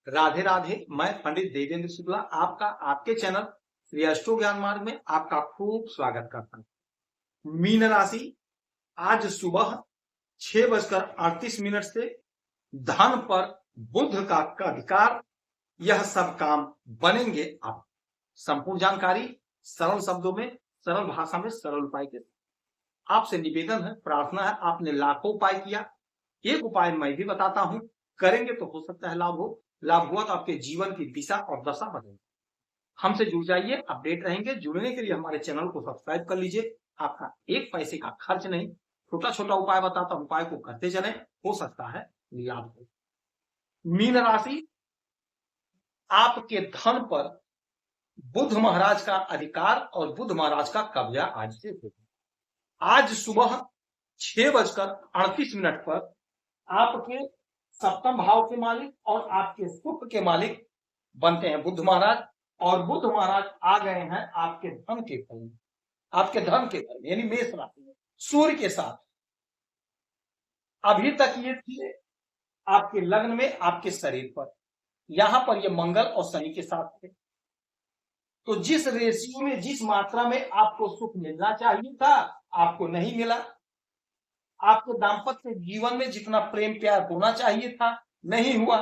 राधे राधे। मैं पंडित देवेंद्र शुक्ला आपका आपके चैनल श्री अष्टो ज्ञान मार्ग में आपका खूब स्वागत करता हूं। मीन राशि, आज सुबह 6:38 से धन पर बुध का अधिकार, यह सब काम बनेंगे। आप संपूर्ण जानकारी सरल शब्दों में, सरल भाषा में, सरल उपाय के आपसे निवेदन है, प्रार्थना है। आपने लाखों उपाय किया, एक उपाय मैं भी बताता हूं, करेंगे तो हो सकता है लाभ हो। लाभ हुआ तो आपके जीवन की दिशा और दशा बदलेगी। हमसे जुड़ जाइए, अपडेट रहेंगे। जुड़ने के लिए हमारे चैनल को सब्सक्राइब कर लीजिए। आपका एक पैसे का खर्च नहीं, छोटा छोटा उपाय बताता हूं, उपाय को करते चले, हो सकता है लाभ हो। मीन राशि, आपके धन पर बुध महाराज का अधिकार और बुध महाराज का कब्जा आज से होगा। आज सुबह 6:38 पर आपके सप्तम भाव के मालिक और आपके सुख के मालिक बनते हैं बुध महाराज, और बुध महाराज आ गए हैं आपके धन के घर में, आपके धन के घर में यानी मेष राशि में सूर्य के साथ। अभी तक ये थे आपके लग्न में, आपके शरीर पर, यहां पर ये मंगल और शनि के साथ थे। तो जिस रेशियो में, जिस मात्रा में आपको सुख मिलना चाहिए था, आपको नहीं मिला। आपके दाम्पत्य जीवन में जितना प्रेम प्यार होना चाहिए था, नहीं हुआ।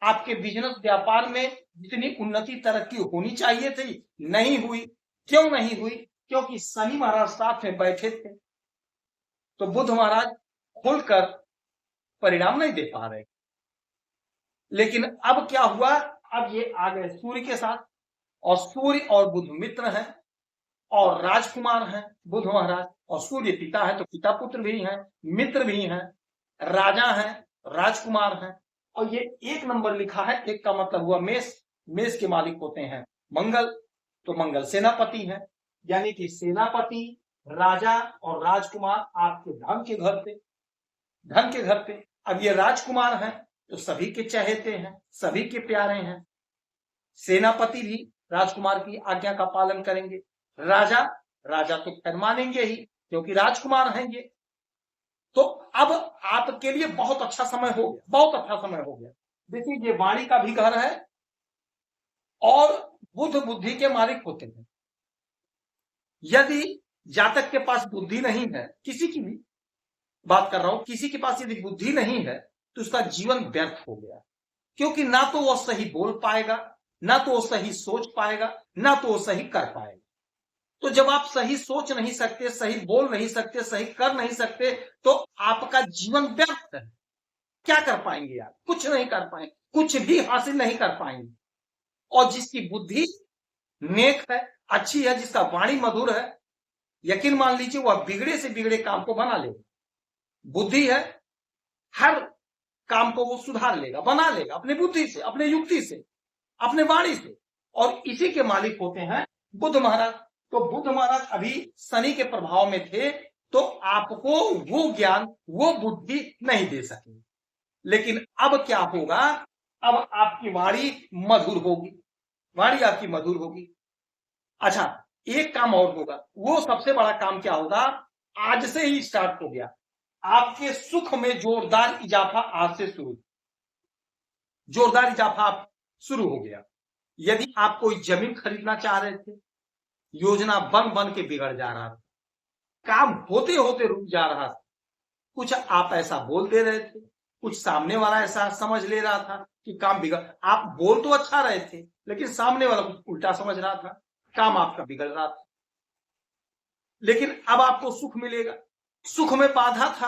आपके बिजनेस व्यापार में जितनी उन्नति तरक्की होनी चाहिए थी, नहीं हुई। क्यों नहीं हुई? क्योंकि शनि महाराज साथ में बैठे थे, तो बुध महाराज खुलकर परिणाम नहीं दे पा रहे। लेकिन अब क्या हुआ? अब ये आ गए सूर्य के साथ, और सूर्य और बुध मित्र हैं और राजकुमार हैं बुध महाराज, और सूर्य पिता है तो पिता पुत्र भी हैं, मित्र भी हैं, राजा हैं, राजकुमार हैं। और ये एक नंबर लिखा है, एक का मतलब हुआ मेष। मेष के मालिक होते हैं मंगल, तो मंगल सेनापति है, यानी कि सेनापति, राजा और राजकुमार आपके धन के घर पे, धन के घर पे। अब ये राजकुमार हैं तो सभी के चहेते हैं, सभी के प्यारे हैं। सेनापति भी राजकुमार की आज्ञा का पालन करेंगे। राजा, राजा तो खैर मानेंगे ही क्योंकि राजकुमार हैं ये। तो अब आपके लिए बहुत अच्छा समय हो गया, बहुत अच्छा समय हो गया। देखिए, ये वाणी का भी घर है और बुध बुद्धि के मालिक होते हैं। यदि जातक के पास बुद्धि नहीं है, किसी की भी बात कर रहा हूं, किसी के पास यदि बुद्धि नहीं है तो उसका जीवन व्यर्थ हो गया, क्योंकि ना तो वह सही बोल पाएगा, ना तो वो सही सोच पाएगा, ना तो वो सही कर पाएगा। तो जब आप सही सोच नहीं सकते, सही बोल नहीं सकते, सही कर नहीं सकते, तो आपका जीवन व्यर्थ है। क्या कर पाएंगे आप? कुछ नहीं कर पाएंगे, कुछ भी हासिल नहीं कर पाएंगे। और जिसकी बुद्धि नेक है, अच्छी है, जिसका वाणी मधुर है, यकीन मान लीजिए वह बिगड़े से बिगड़े काम को बना लेगा। बुद्धि है, हर काम को वो सुधार लेगा, बना लेगा अपने बुद्धि से, अपने युक्ति से, अपने वाणी से। और इसी के मालिक होते हैं बुध महाराज। तो बुध महाराज अभी शनि के प्रभाव में थे, तो आपको वो ज्ञान, वो बुद्धि नहीं दे सके। लेकिन अब क्या होगा? अब आपकी वाणी मधुर होगी, वाणी आपकी मधुर होगी। अच्छा, एक काम और होगा, वो सबसे बड़ा काम क्या होगा? आज से ही स्टार्ट हो गया। आपके सुख में जोरदार इजाफा आज से शुरू, जोरदार इजाफा शुरू हो गया। यदि आप कोई जमीन खरीदना चाह रहे थे, योजना बन बन के बिगड़ जा रहा था, काम होते होते रुक जा रहा था, कुछ आप ऐसा बोल दे रहे थे, कुछ सामने वाला ऐसा समझ ले रहा था कि काम बिगड़, आप बोल तो अच्छा रहे थे लेकिन सामने वाला उल्टा समझ रहा था, काम आपका बिगड़ रहा था। लेकिन अब आपको सुख मिलेगा। सुख में बाधा था,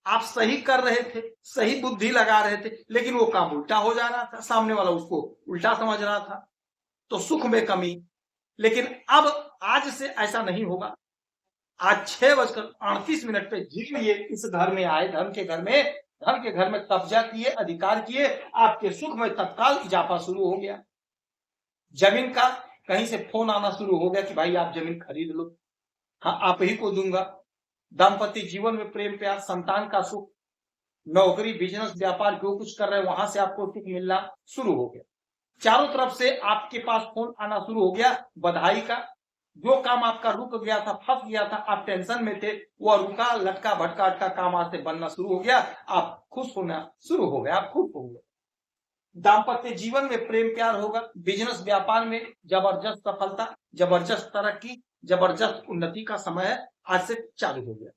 आप सही कर रहे थे, सही बुद्धि लगा रहे थे, लेकिन वो काम उल्टा हो जा रहा था, सामने वाला उसको उल्टा समझ रहा था, तो सुख में कमी। लेकिन अब आज से ऐसा नहीं होगा। आज 6:38 पे जिन ये इस घर में आए, धन के घर में, धन के घर में कब्जा किए, अधिकार किए, आपके सुख में तत्काल इजाफा शुरू हो गया। जमीन का कहीं से फोन आना शुरू हो गया कि भाई आप जमीन खरीद लो, हाँ आप ही को दूंगा। दाम्पत्य जीवन में प्रेम प्यार, संतान का सुख, नौकरी, बिजनेस, व्यापार, जो कुछ कर रहे हैं वहां से आपको सुख मिलना शुरू हो गया। चारों तरफ से आपके पास फोन आना शुरू हो गया बधाई का। जो काम आपका रुक गया था, फंस गया था, आप टेंशन में थे, वह रुका, लटका भटका अटका काम आज से बनना शुरू हो गया। आप खुश होना शुरू हो गए, आप खुश हो गए। दाम्पत्य जीवन में प्रेम प्यार होगा, बिजनेस व्यापार में जबरदस्त सफलता, जबरदस्त तरक्की, जबरदस्त उन्नति का समय है, आज से चालू हो गया।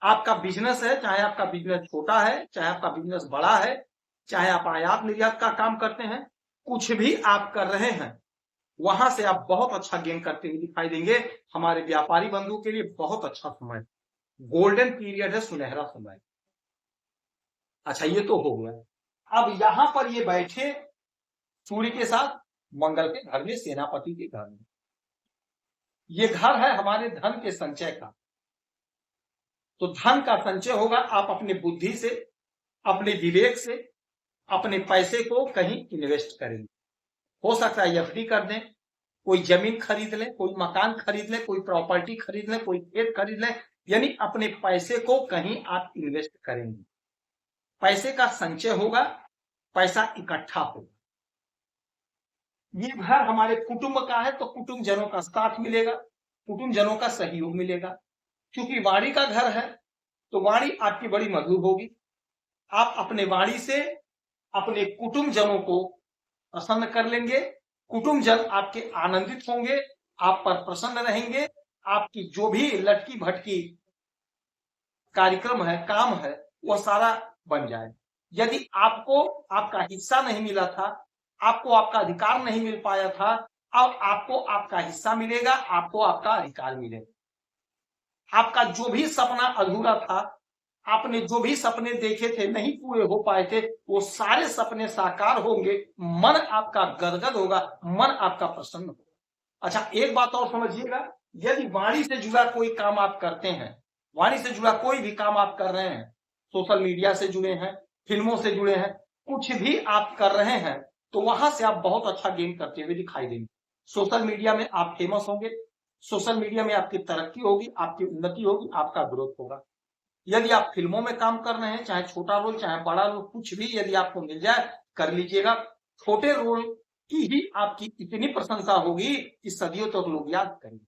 आपका बिजनेस है, चाहे आपका बिजनेस छोटा है, चाहे आपका बिजनेस बड़ा है, चाहे आप आयात निर्यात का काम करते हैं, कुछ भी आप कर रहे हैं, वहां से आप बहुत अच्छा गेन करते हुए दिखाई देंगे। हमारे व्यापारी बंधुओं के लिए बहुत अच्छा समय, गोल्डन पीरियड है, सुनहरा समय। अच्छा, ये तो हो गया। अब यहां पर ये बैठे सूर्य के साथ मंगल के घर में, सेनापति के घर में। ये घर है हमारे धन के संचय का। तो धन का संचय होगा, आप अपने बुद्धि से, अपने विवेक से अपने पैसे को कहीं इन्वेस्ट करेंगे। हो सकता है एफडी कर दें, कोई जमीन खरीद लें, कोई मकान खरीद लें, कोई प्रॉपर्टी खरीद लें, कोई खेत खरीद लें, यानी अपने पैसे को कहीं आप इन्वेस्ट करेंगे। पैसे का संचय होगा, पैसा इकट्ठा होगा। ये घर हमारे कुटुंब का है, तो कुटुंब जनों का साथ मिलेगा, कुटुंब जनों का सहयोग मिलेगा। क्योंकि वाणी का घर है, तो वाणी आपकी बड़ी मधुर होगी। आप अपने वाणी से अपने कुटुंब जनों को प्रसन्न कर लेंगे, कुटुंब जन आपके आनंदित होंगे, आप पर प्रसन्न रहेंगे। आपकी जो भी लटकी भटकी कार्यक्रम है, काम है, वह सारा बन जाए। यदि आपको आपका हिस्सा नहीं मिला था, आपको आपका अधिकार नहीं मिल पाया था, अब आपको आपका हिस्सा मिलेगा, आपको आपका अधिकार मिलेगा। आपका जो भी सपना अधूरा था, आपने जो भी सपने देखे थे नहीं पूरे हो पाए थे, वो सारे सपने साकार होंगे, मन आपका गदगद होगा, मन आपका प्रसन्न होगा। अच्छा, एक बात और समझिएगा, यदि वाणी से जुड़ा कोई काम आप करते हैं, वाणी से जुड़ा कोई भी काम आप कर रहे हैं, सोशल मीडिया से जुड़े हैं, फिल्मों से जुड़े हैं, कुछ भी आप कर रहे हैं, तो वहां से आप बहुत अच्छा गेन करते हुए दिखाई देंगे। सोशल मीडिया में आप फेमस होंगे, सोशल मीडिया में आपकी तरक्की होगी, आपकी उन्नति होगी, आपका ग्रोथ होगा। यदि आप फिल्मों में काम कर रहे हैं, चाहे छोटा रोल चाहे बड़ा रोल, कुछ भी यदि आपको मिल जाए कर लीजिएगा। छोटे रोल की ही आपकी इतनी प्रशंसा होगी कि सदियों तक तो लोग याद करेंगे।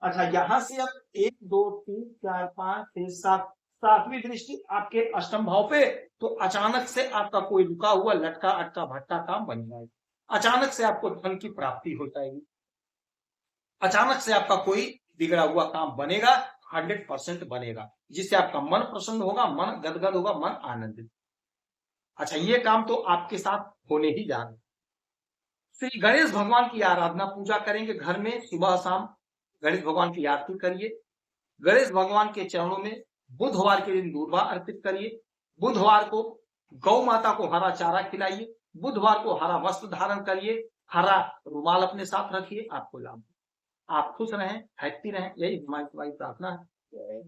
अच्छा, यहां से अब 1 2 3 4 5 6 7 सातवीं दृष्टि आपके अष्टम भाव पे, तो अचानक से आपका कोई रुका हुआ लटका अटका भटका काम बन जाएगा। अचानक से आपको धन की प्राप्ति हो जाएगी, अचानक से आपका कोई बिगड़ा हुआ काम बनेगा, 100% बनेगा, जिससे आपका मन प्रसन्न होगा, मन गदगद होगा, मन आनंदित। अच्छा, ये काम तो आपके साथ होने ही जा रहा है। श्री गणेश भगवान की आराधना पूजा करेंगे घर में, सुबह शाम गणेश भगवान की आरती करिए। गणेश भगवान के चरणों में बुधवार के दिन दूर्वा अर्पित करिए। बुधवार को गौ माता को हरा चारा खिलाइए। बुधवार को हरा वस्त्र धारण करिए, हरा रुमाल अपने साथ रखिए, आपको लाभ। आप खुश रहें, हैप्पी रहें, यही हमारी प्रार्थना है।